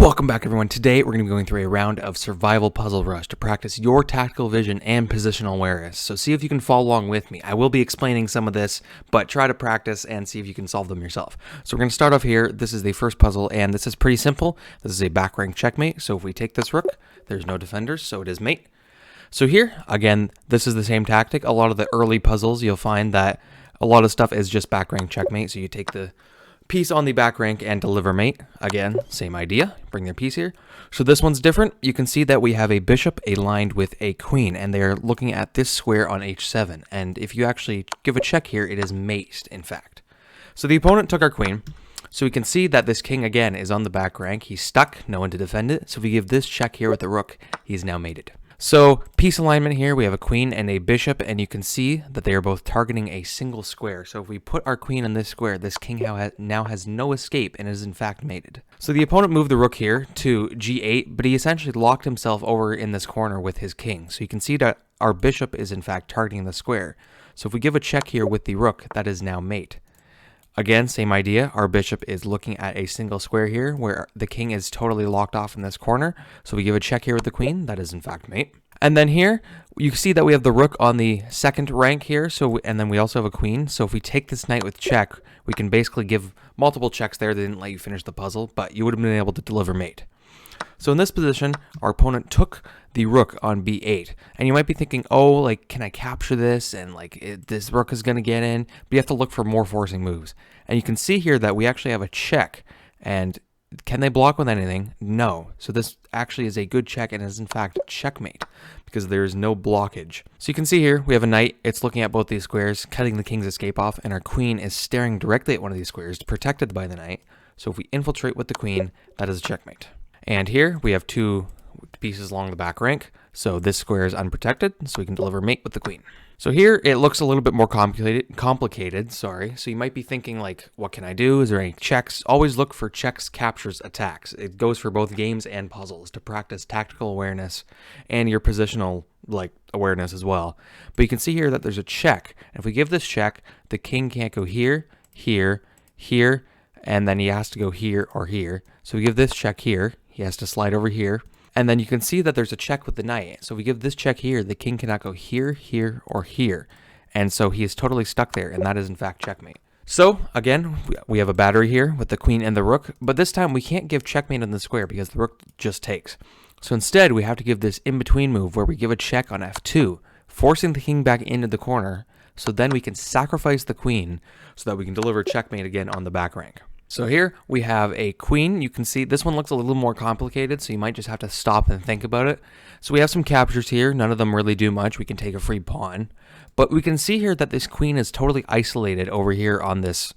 Welcome back, everyone. Today we're going to be going through a round of Survival Puzzle Rush to practice your tactical vision and positional awareness. So see if you can follow along with me. I will be explaining some of this, but try to practice and see if you can solve them yourself. So we're going to start off here. This is the first puzzle, and this is pretty simple. This is a back rank checkmate. So if we take this rook, there's no defenders, so it is mate. So here, again, this is the same tactic. A lot of the early puzzles, you'll find that a lot of stuff is just back rank checkmate. So you take the piece on the back rank and deliver mate. Again, same idea. Bring their piece here. So this one's different. You can see that we have a bishop aligned with a queen, and they're looking at this square on h7. And if you actually give a check here, it is maced, in fact. So the opponent took our queen. So we can see that this king, again, is on the back rank. He's stuck. No one to defend it. So if we give this check here with the rook, he's now mated. So piece alignment here, we have a queen and a bishop, and you can see that they are both targeting a single square. So if we put our queen in this square, this king now has no escape and is in fact mated. So the opponent moved the rook here to g8, but he essentially locked himself over in this corner with his king. So you can see that our bishop is in fact targeting the square. So if we give a check here with the rook, that is now mate. Again, same idea. Our bishop is looking at a single square here where the king is totally locked off in this corner. So we give a check here with the queen. That is in fact mate. And then here, you see that we have the rook on the second rank here. And then we also have a queen. So if we take this knight with check, we can basically give multiple checks there. They didn't let you finish the puzzle, but you would have been able to deliver mate. So in this position, our opponent took the rook on b8. And you might be thinking, oh, like, can I capture this? And this rook is going to get in. But you have to look for more forcing moves. And you can see here that we actually have a check. And can they block with anything? No. So this actually is a good check and is in fact checkmate because there is no blockage. So you can see here we have a knight. It's looking at both these squares, cutting the king's escape off. And our queen is staring directly at one of these squares, protected by the knight. So if we infiltrate with the queen, that is a checkmate. And here we have two pieces along the back rank. So this square is unprotected, so we can deliver mate with the queen. So here it looks a little bit more complicated. So you might be thinking, like, what can I do? Is there any checks? Always look for checks, captures, attacks. It goes for both games and puzzles to practice tactical awareness and your positional awareness as well. But you can see here that there's a check. And if we give this check, the king can't go here, here, here, and then he has to go here or here. So we give this check here. He has to slide over here. And then you can see that there's a check with the knight. So if we give this check here, the king cannot go here, here, or here. And so he is totally stuck there, and that is in fact checkmate. So again, we have a battery here with the queen and the rook, but this time we can't give checkmate on the square because the rook just takes. So instead, we have to give this in-between move where we give a check on f2, forcing the king back into the corner. So then we can sacrifice the queen so that we can deliver checkmate again on the back rank. So here we have a queen. You can see this one looks a little more complicated, so you might just have to stop and think about it. So we have some captures here. None of them really do much. We can take a free pawn. But we can see here that this queen is totally isolated over here on this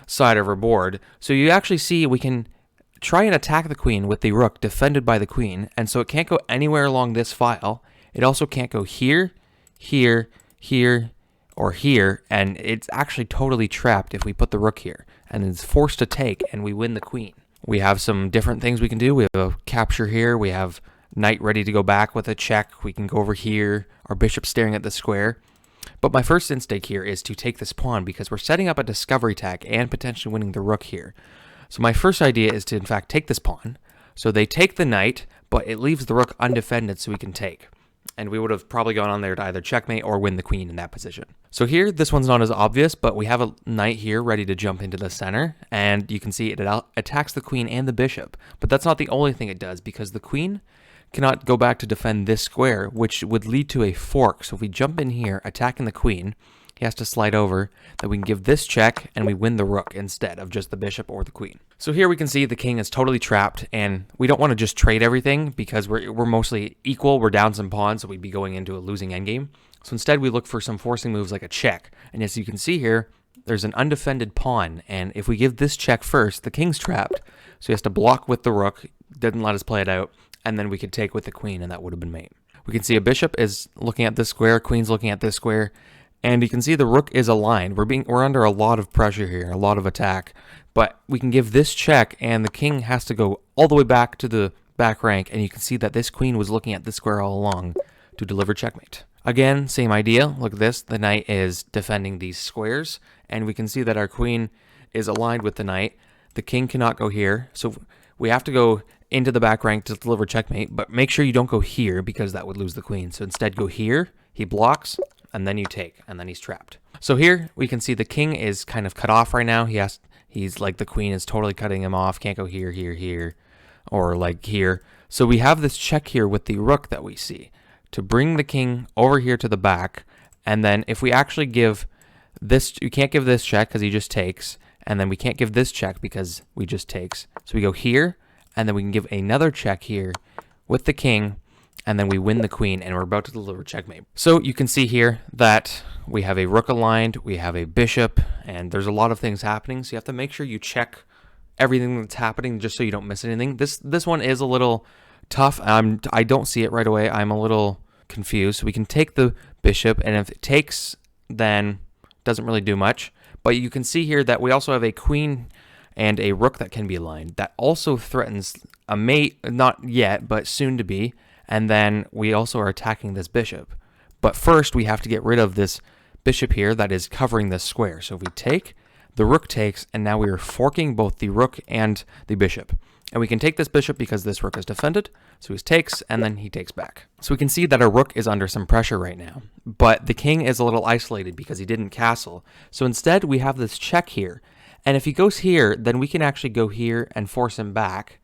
side of our board. So you actually see we can try and attack the queen with the rook defended by the queen. And so it can't go anywhere along this file. It also can't go here, here, here, or here, and it's actually totally trapped if we put the rook here, and it's forced to take, and we win the queen. We have some different things we can do. We have a capture here. We have knight ready to go back with a check. We can go over here. Our bishop staring at the square. But my first instinct here is to take this pawn because we're setting up a discovery attack and potentially winning the rook here. So my first idea is to, in fact, take this pawn. So they take the knight, but it leaves the rook undefended so we can take. And we would have probably gone on there to either checkmate or win the queen in that position. So here, this one's not as obvious, but we have a knight here ready to jump into the center. And you can see it attacks the queen and the bishop. But that's not the only thing it does, because the queen cannot go back to defend this square, which would lead to a fork. So if we jump in here, attacking the queen, he has to slide over, then we can give this check, and we win the rook instead of just the bishop or the queen. So here we can see the king is totally trapped, and we don't want to just trade everything because we're mostly equal. We're down some pawns, so we'd be going into a losing endgame. So instead, we look for some forcing moves like a check. And as you can see here, there's an undefended pawn, and if we give this check first, the king's trapped, so he has to block with the rook, didn't let us play it out, and then we could take with the queen, and that would have been mate. We can see a bishop is looking at this square, queen's looking at this square, and you can see the rook is aligned. We're under a lot of pressure here, a lot of attack. But we can give this check, and the king has to go all the way back to the back rank. And you can see that this queen was looking at this square all along to deliver checkmate. Again, same idea. Look at this. The knight is defending these squares. And we can see that our queen is aligned with the knight. The king cannot go here. So we have to go into the back rank to deliver checkmate, but make sure you don't go here because that would lose the queen. So instead go here, he blocks, and then you take, and then he's trapped. So here we can see the king is kind of cut off right now. He's like, the queen is totally cutting him off. Can't go here, here, here, or like here. So we have this check here with the rook that we see to bring the king over here to the back. And then if we actually give this, you can't give this check because he just takes. And then we can't give this check because we just takes. So we go here, and then we can give another check here with the king, and then we win the queen, and we're about to deliver checkmate. So you can see here that we have a rook aligned, we have a bishop, and there's a lot of things happening. So you have to make sure you check everything that's happening just so you don't miss anything. This one is a little tough. I don't see it right away. I'm a little confused. So we can take the bishop, and if it takes, then it doesn't really do much. But you can see here that we also have a queen and a rook that can be aligned. That also threatens a mate, not yet, but soon to be. And then we also are attacking this bishop. But first, we have to get rid of this bishop here that is covering this square. So if we take, the rook takes, and now we are forking both the rook and the bishop. And we can take this bishop because this rook is defended. So he takes, and then he takes back. So we can see that our rook is under some pressure right now. But the king is a little isolated because he didn't castle. So instead, we have this check here. And if he goes here, then we can actually go here and force him back.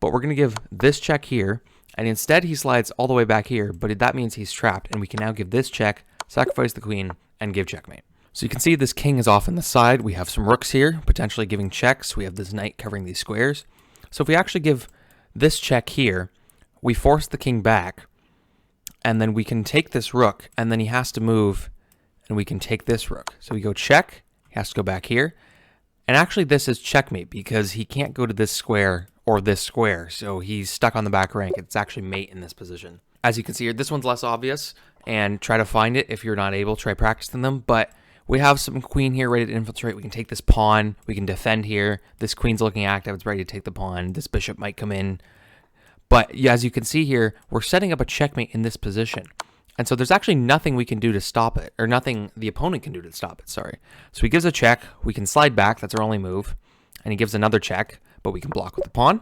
But we're going to give this check here. And instead, he slides all the way back here, but that means he's trapped, and we can now give this check, sacrifice the queen, and give checkmate. So you can see this king is off on the side. We have some rooks here, potentially giving checks. We have this knight covering these squares. So if we actually give this check here, we force the king back, and then we can take this rook, and then he has to move, and we can take this rook. So we go check, he has to go back here, and actually this is checkmate because he can't go to this square or this square, so he's stuck on the back rank. It's actually mate in this position. As you can see here, this one's less obvious, and try to find it if you're not able. Try practicing them, but we have some queen here ready to infiltrate. We can take this pawn. We can defend here. This queen's looking active. It's ready to take the pawn. This bishop might come in. But yeah, as you can see here, we're setting up a checkmate in this position. And so there's actually nothing we can do to stop it, or nothing the opponent can do to stop it, sorry. So he gives a check. We can slide back. That's our only move. And he gives another check, but we can block with the pawn.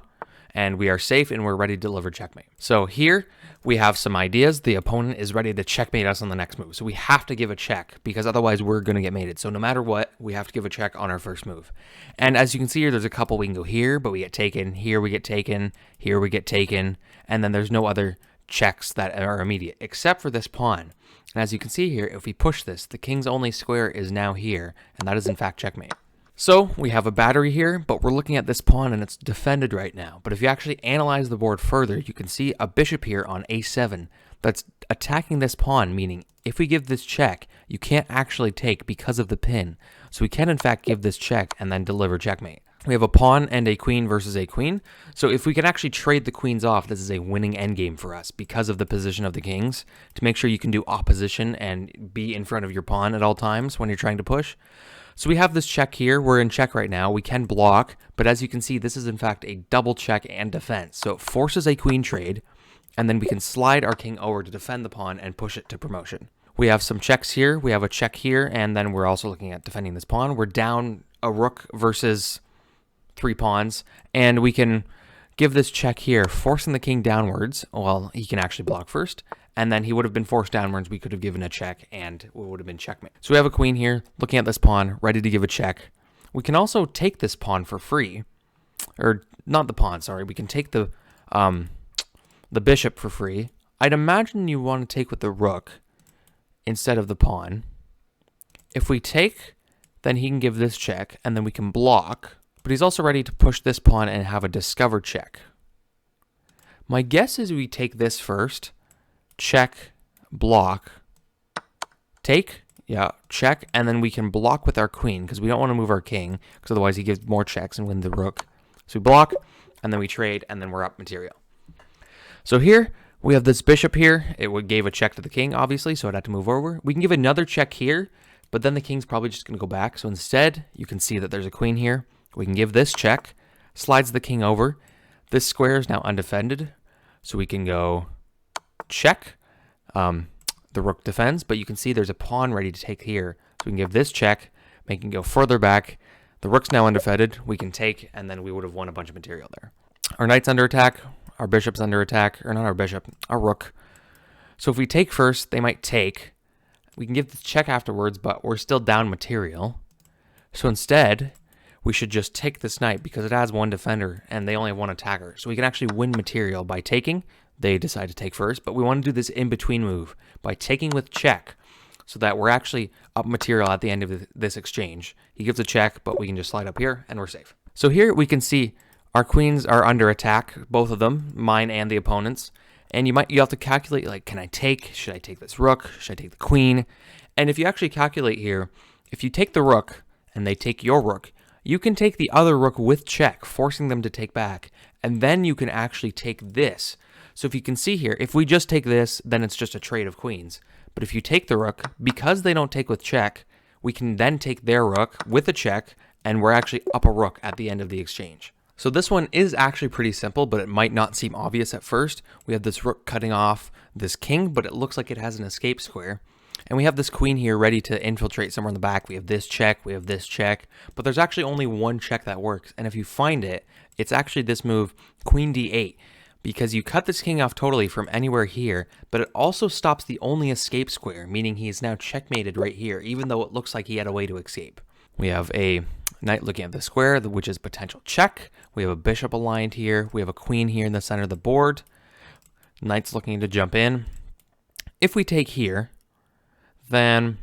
And we are safe, and we're ready to deliver checkmate. So here we have some ideas. The opponent is ready to checkmate us on the next move. So we have to give a check because otherwise we're going to get mated. So no matter what, we have to give a check on our first move. And as you can see here, there's a couple. We can go here, but we get taken. Here we get taken. Here we get taken. And then there's no other checks that are immediate except for this pawn. And as you can see here, if we push this, the king's only square is now here. And that is in fact checkmate. So we have a battery here, but we're looking at this pawn and it's defended right now. But if you actually analyze the board further, you can see a bishop here on a7 that's attacking this pawn, meaning if we give this check, you can't actually take because of the pin. So we can in fact give this check and then deliver checkmate. We have a pawn and a queen versus a queen. So if we can actually trade the queens off, this is a winning endgame for us because of the position of the kings to make sure you can do opposition and be in front of your pawn at all times when you're trying to push. So we have this check here. We're in check right now. We can block, but as you can see, this is in fact a double check and defense. So it forces a queen trade, and then we can slide our king over to defend the pawn and push it to promotion. We have some checks here. We have a check here, and then we're also looking at defending this pawn. We're down a rook versus 3 pawns, and we can give this check here, forcing the king downwards. Well, he can actually block first. And then he would have been forced downwards. We could have given a check, and it would have been checkmate. So we have a queen here, looking at this pawn, ready to give a check. We can also take this pawn for free. Or, not the pawn, sorry. We can take the bishop for free. I'd imagine you want to take with the rook instead of the pawn. If we take, then he can give this check, and then we can block. But he's also ready to push this pawn and have a discover check. My guess is we take this first. Check, block, take, yeah, check, and then we can block with our queen because we don't want to move our king because otherwise he gives more checks and win the rook. So we block, and then we trade, and then we're up material. So here we have this bishop here. It gave a check to the king, obviously, so I'd have to move over. We can give another check here, but then the king's probably just going to go back. So instead, you can see that there's a queen here. We can give this check, slides the king over. This square is now undefended, so we can go check. The rook defends, but you can see there's a pawn ready to take here. So we can give this check, make it go further back. The rook's now undefended. We can take, and then we would have won a bunch of material there. Our knight's under attack. Our bishop's under attack. Or not our bishop, our rook. So if we take first, they might take. We can give the check afterwards, but we're still down material. So instead, we should just take this knight because it has one defender and they only have one attacker. So we can actually win material by taking. They decide to take first, but we want to do this in-between move by taking with check so that we're actually up material at the end of this exchange. He gives a check, but we can just slide up here and we're safe. So here we can see our queens are under attack, both of them, mine and the opponent's. And you have to calculate, like, can I take? Should I take this rook? Should I take the queen? And if you actually calculate here, if you take the rook and they take your rook, you can take the other rook with check, forcing them to take back. And then you can actually take this. So if you can see here, if we just take this, then it's just a trade of queens. But if you take the rook, because they don't take with check, we can then take their rook with a check, and we're actually up a rook at the end of the exchange. So this one is actually pretty simple, but it might not seem obvious at first. We have this rook cutting off this king, but it looks like it has an escape square. And we have this queen here ready to infiltrate somewhere in the back. We have this check, we have this check, but there's actually only one check that works. And if you find it, it's actually this move, queen d8, because you cut this king off totally from anywhere here, but it also stops the only escape square, meaning he is now checkmated right here, even though it looks like he had a way to escape. We have a knight looking at the square, which is potential check. We have a bishop aligned here. We have a queen here in the center of the board. Knight's looking to jump in. If we take here, then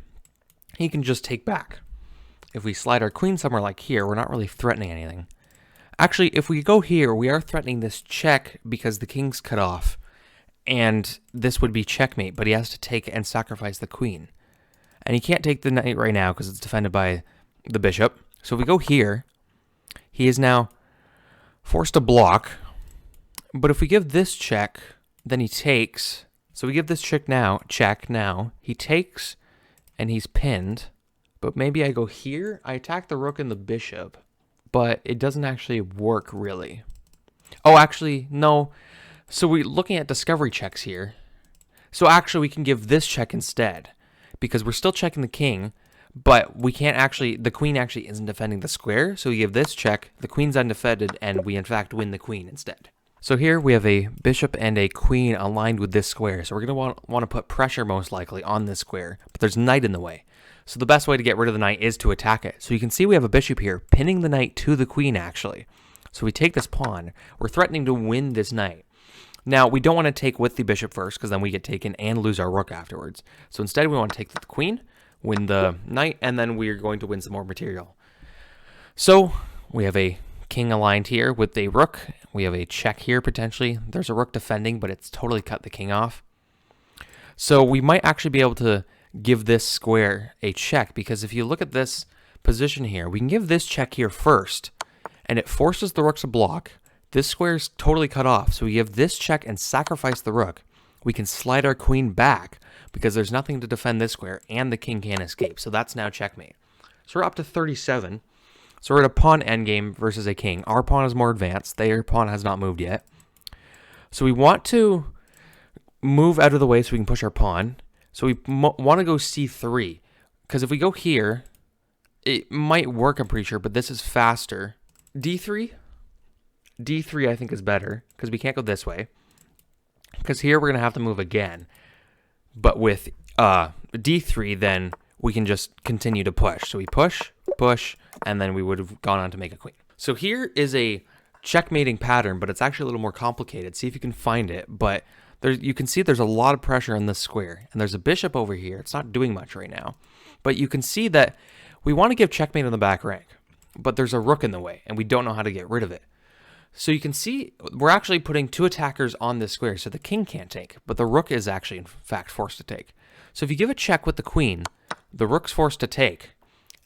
he can just take back. If we slide our queen somewhere like here, we're not really threatening anything. Actually, if we go here, we are threatening this check because the king's cut off. And this would be checkmate, but he has to take and sacrifice the queen. And he can't take the knight right now because it's defended by the bishop. So if we go here, he is now forced to block. But if we give this check, then he takes. So we give this check now. He takes, and he's pinned. But maybe I go here. I attack the rook and the bishop, but it doesn't actually work really. Oh, actually, no. So we're looking at discovery checks here. So actually, we can give this check instead, because we're still checking the king. But we can't actually, the queen actually isn't defending the square, so we give this check, the queen's undefended, and we in fact win the queen instead. So here we have a bishop and a queen aligned with this square, so we're going to want to put pressure most likely on this square, but there's knight in the way. So the best way to get rid of the knight is to attack it. So you can see we have a bishop here, pinning the knight to the queen actually. So we take this pawn, we're threatening to win this knight. Now, we don't want to take with the bishop first, because then we get taken and lose our rook afterwards. So instead we want to take the queen, win the knight, and then we're going to win some more material. So we have a king aligned here with a rook. We have a check here potentially. There's a rook defending, but it's totally cut the king off. So we might actually be able to give this square a check, because if you look at this position here, we can give this check here first, and it forces the rook to block. This square is totally cut off, so we give this check and sacrifice the rook. We can slide our queen back, because there's nothing to defend this square, and the king can't escape. So that's now checkmate. So we're up to 37. So we're at a pawn endgame versus a king. Our pawn is more advanced. Their pawn has not moved yet. So we want to move out of the way so we can push our pawn. So we want to go c3, because if we go here, it might work, I'm pretty sure, but this is faster. d3? d3 I think is better, because we can't go this way. Because here we're going to have to move again. But with d3, then we can just continue to push. So we push, and then we would have gone on to make a queen. So here is a checkmating pattern, but it's actually a little more complicated. See if you can find it. But you can see there's a lot of pressure on this square. And there's a bishop over here. It's not doing much right now. But you can see that we want to give checkmate on the back rank. But there's a rook in the way, and we don't know how to get rid of it. So you can see we're actually putting two attackers on this square, so the king can't take, but the rook is actually, in fact, forced to take. So if you give a check with the queen, the rook's forced to take,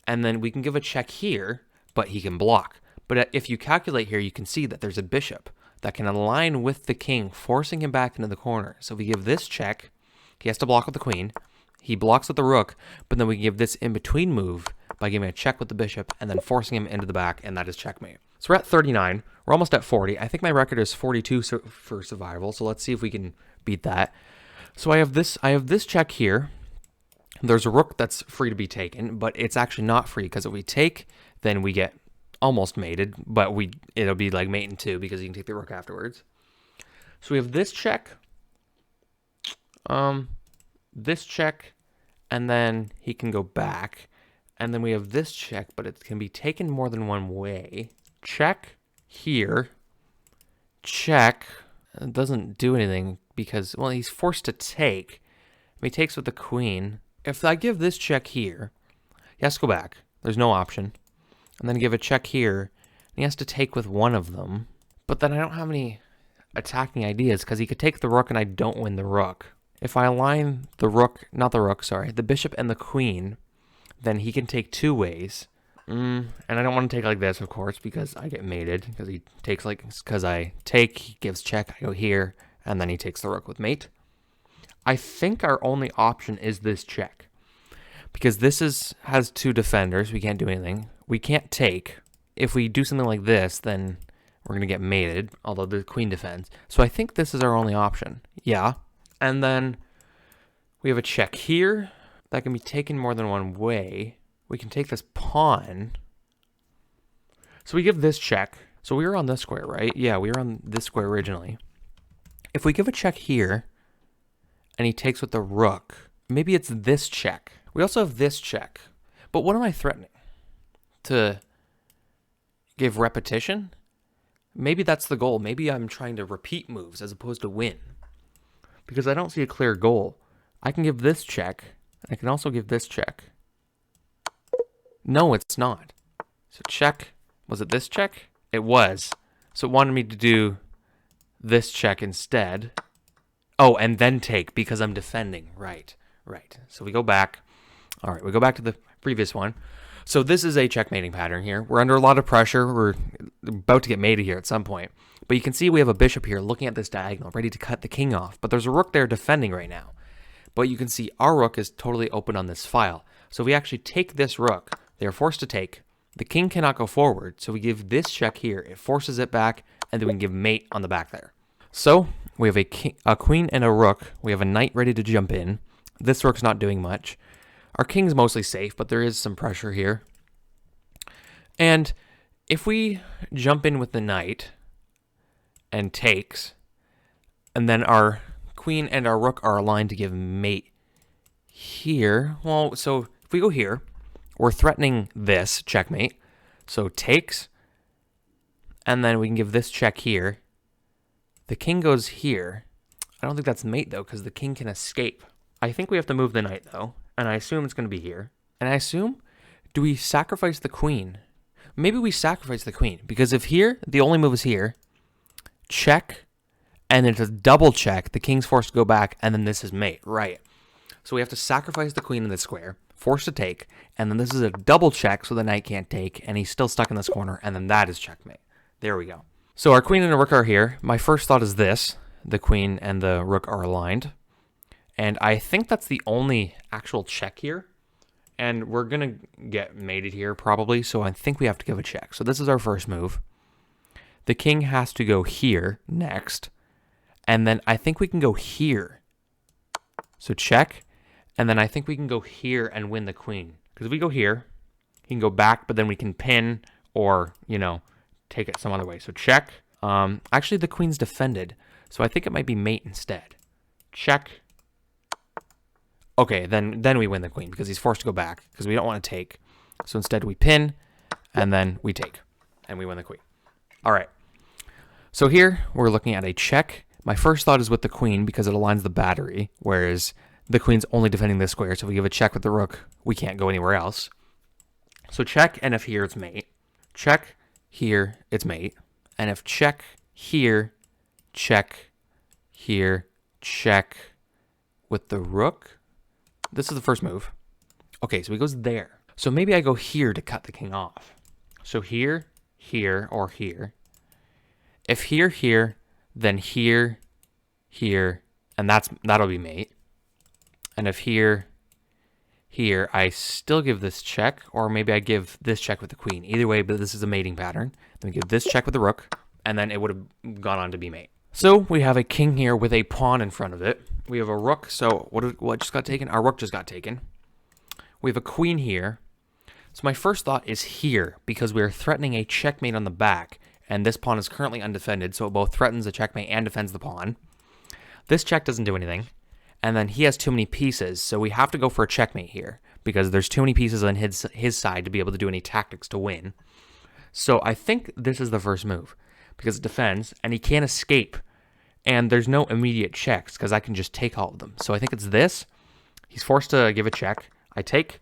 and then we can give a check here, but he can block. But if you calculate here, you can see that there's a bishop that can align with the king, forcing him back into the corner. So if we give this check, he has to block with the queen, he blocks with the rook, but then we give this in-between move by giving a check with the bishop and then forcing him into the back, and that is checkmate. So we're at 39. We're almost at 40. I think my record is 42 for survival, so let's see if we can beat that. So I have this check here. There's a rook that's free to be taken, but it's actually not free, because if we take, then we get almost mated, but it'll be like mate in 2 because you can take the rook afterwards. So we have this check, this check, and then he can go back. And then we have this check, but it can be taken more than one way. Check here. Check. It doesn't do anything because, well, he's forced to take. He takes with the queen. If I give this check here, he has to go back. There's no option. And then give a check here. And he has to take with one of them. But then I don't have any attacking ideas because he could take the rook and I don't win the rook. If I align the rook, not the rook, sorry, the bishop and the queen, then he can take 2 ways. And I don't want to take like this, of course, because I get mated. Because he takes because I take, he gives check, I go here, and then he takes the rook with mate. I think our only option is this check. Because this has 2 defenders, we can't do anything. We can't take. If we do something like this, then we're going to get mated, although the queen defends. So I think this is our only option. Yeah. And then we have a check here that can be taken more than one way. We can take this pawn. So we give this check. So we were on this square, right? Yeah, we were on this square originally. If we give a check here, and he takes with the rook, maybe it's this check. We also have this check. But what am I threatening? To give repetition? Maybe that's the goal. Maybe I'm trying to repeat moves as opposed to win. Because I don't see a clear goal. I can give this check. I can also give this check. No, it's not. So check. Was it this check? It was. So it wanted me to do this check instead. Oh, and then take because I'm defending. Right. So we go back. All right, we go back to the previous one. So this is a checkmating pattern here. We're under a lot of pressure. We're about to get mated here at some point. But you can see we have a bishop here looking at this diagonal, ready to cut the king off. But there's a rook there defending right now. But you can see our rook is totally open on this file. So we actually take this rook. They are forced to take. The king cannot go forward, so we give this check here. It forces it back, and then we can give mate on the back there. So we have a queen and a rook. We have a knight ready to jump in. This rook's not doing much. Our king's mostly safe, but there is some pressure here. And if we jump in with the knight and takes, and then our queen and our rook are aligned to give mate here. Well, so if we go here, we're threatening this checkmate. So takes, and then we can give this check here. The king goes here. I don't think that's mate, though, because the king can escape. I think we have to move the knight, though, and I assume it's going to be here. And I assume, do we sacrifice the queen? Maybe we sacrifice the queen, because if here, the only move is here, check, and it's a double check, the king's forced to go back, and then this is mate, right? So we have to sacrifice the queen in this square, forced to take, and then this is a double check, so the knight can't take, and he's still stuck in this corner, and then that is checkmate. There we go. So our queen and the rook are here. My first thought is this. The queen and the rook are aligned. And I think that's the only actual check here. And we're going to get mated here probably, so I think we have to give a check. So this is our first move. The king has to go here next. And then I think we can go here. So check. And then I think we can go here and win the queen. Because if we go here, he can go back, but then we can pin or, take it some other way. So check. Actually, the queen's defended. So I think it might be mate instead. Check. Okay, then we win the queen because he's forced to go back because we don't want to take. So instead we pin, and then we take. And we win the queen. All right. So here we're looking at a check. My first thought is with the queen because it aligns the battery, whereas the queen's only defending this square. So if we give a check with the rook, we can't go anywhere else. So check, and if here it's mate. Check, here it's mate. And if check here, check here, check with the rook. This is the first move. Okay, so he goes there. So maybe I go here to cut the king off. So here, here, or here. If here, here, then here, here, and that'll be mate. And if here, here, I still give this check, or maybe I give this check with the queen. Either way, but this is a mating pattern. Then we give this check with the rook, and then it would have gone on to be mate. So we have a king here with a pawn in front of it. We have a rook. So what just got taken? Our rook just got taken. We have a queen here. So my first thought is here, because we are threatening a checkmate on the back, and this pawn is currently undefended, so it both threatens a checkmate and defends the pawn. This check doesn't do anything, and then he has too many pieces, so we have to go for a checkmate here, because there's too many pieces on his side to be able to do any tactics to win. So I think this is the first move, because it defends, and he can't escape, and there's no immediate checks, because I can just take all of them. So I think it's this. He's forced to give a check. I take,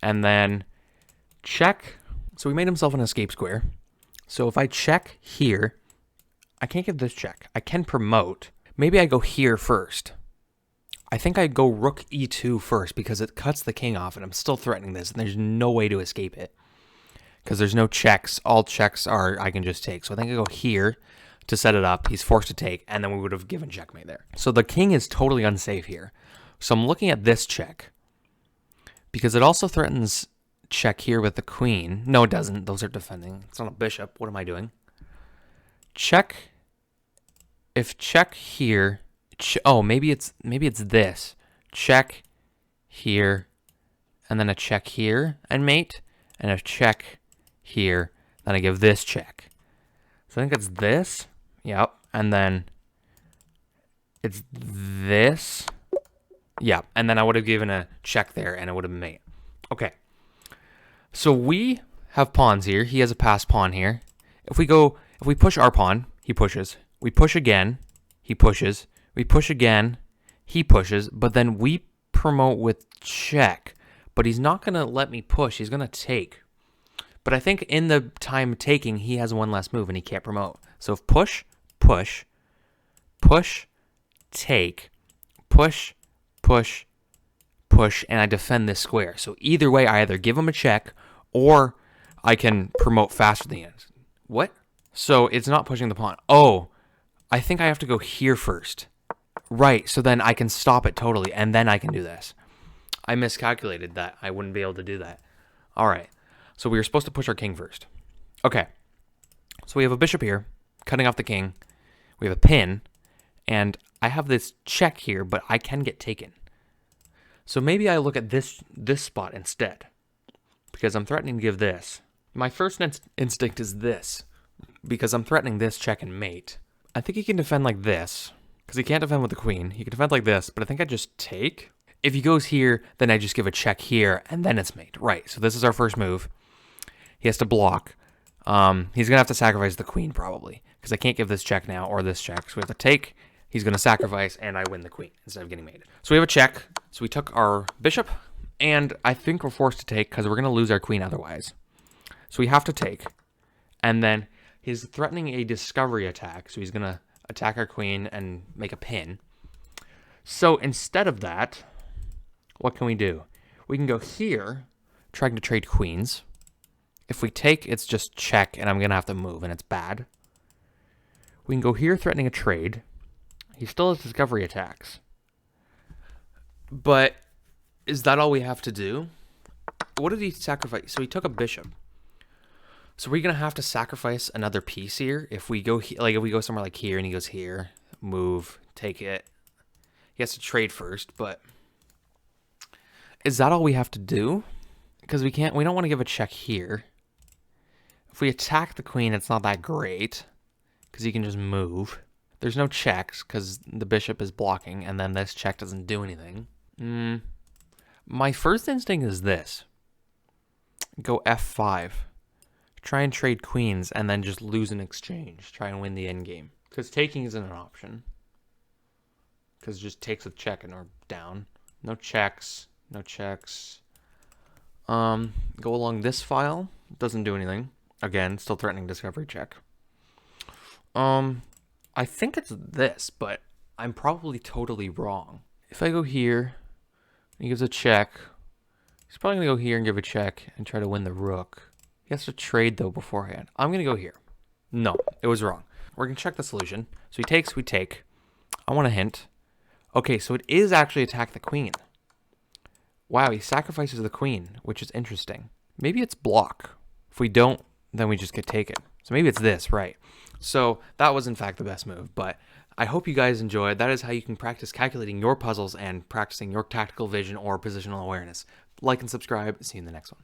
and then check. So he made himself an escape square. So if I check here, I can't give this check. I can promote. Maybe I go here first. I think I go rook e2 first because it cuts the king off, and I'm still threatening this, and there's no way to escape it because there's no checks. All checks are I can just take. So I think I go here to set it up. He's forced to take, and then we would have given checkmate there. So the king is totally unsafe here. So I'm looking at this check because it also threatens check here with the queen. No, it doesn't. Those are defending. It's not a bishop. What am I doing? Check. If check here, oh, maybe it's this. Check here, and then a check here, and mate, and a check here, then I give this check. So I think it's this. Yep. And then it's this. Yeah. And then I would have given a check there, and it would have been mate. Okay. So we have pawns here. He has a passed pawn here. If we push our pawn, he pushes. We push again, he pushes. We push again, he pushes. But then we promote with check. But he's not going to let me push. He's going to take. But I think in the time taking, he has one less move and he can't promote. So if push, push, push, take, push, push, push, and I defend this square. So either way, I either give him a check or I can promote faster than he is. What? So it's not pushing the pawn. Oh, I think I have to go here first. Right, so then I can stop it totally, and then I can do this. I miscalculated that. I wouldn't be able to do that. All right, so we were supposed to push our king first. Okay, so we have a bishop here, cutting off the king. We have a pin, and I have this check here, but I can get taken. So maybe I look at this spot instead, because I'm threatening to give this. My first instinct is this, because I'm threatening this check and mate. I think he can defend like this, because he can't defend with the queen. He can defend like this, but I think I just take. If he goes here, then I just give a check here, and then it's mate. Right, so this is our first move. He has to block. He's going to have to sacrifice the queen, probably, because I can't give this check now or this check. So we have to take. He's going to sacrifice, and I win the queen instead of getting mate. So we have a check. So we took our bishop, and I think we're forced to take because we're going to lose our queen otherwise. So we have to take, and then he's threatening a discovery attack, so he's going to attack our queen and make a pin. So instead of that, what can we do? We can go here, trying to trade queens. If we take, it's just check, and I'm going to have to move, and it's bad. We can go here, threatening a trade. He still has discovery attacks. But is that all we have to do? What did he sacrifice? So he took a bishop. So we're going to have to sacrifice another piece here. If we go if we go somewhere like here and he goes here, move, take it. He has to trade first, but is that all we have to do? Because we don't want to give a check here. If we attack the queen, it's not that great because he can just move. There's no checks because the bishop is blocking, and then this check doesn't do anything. My first instinct is this. Go f5. Try and trade queens and then just lose in exchange. Try and win the endgame. Because taking isn't an option. Because it just takes a check and or down. No checks. No checks. Go along this file. Doesn't do anything. Again, still threatening discovery check. I think it's this, but I'm probably totally wrong. If I go here, he gives a check. He's probably going to go here and give a check and try to win the rook. He has to trade, though, beforehand. I'm going to go here. No, it was wrong. We're going to check the solution. So he takes, we take. I want a hint. Okay, so it is actually attack the queen. Wow, he sacrifices the queen, which is interesting. Maybe it's block. If we don't, then we just get taken. So maybe it's this, right? So that was, in fact, the best move. But I hope you guys enjoyed. That is how you can practice calculating your puzzles and practicing your tactical vision or positional awareness. Like and subscribe. See you in the next one.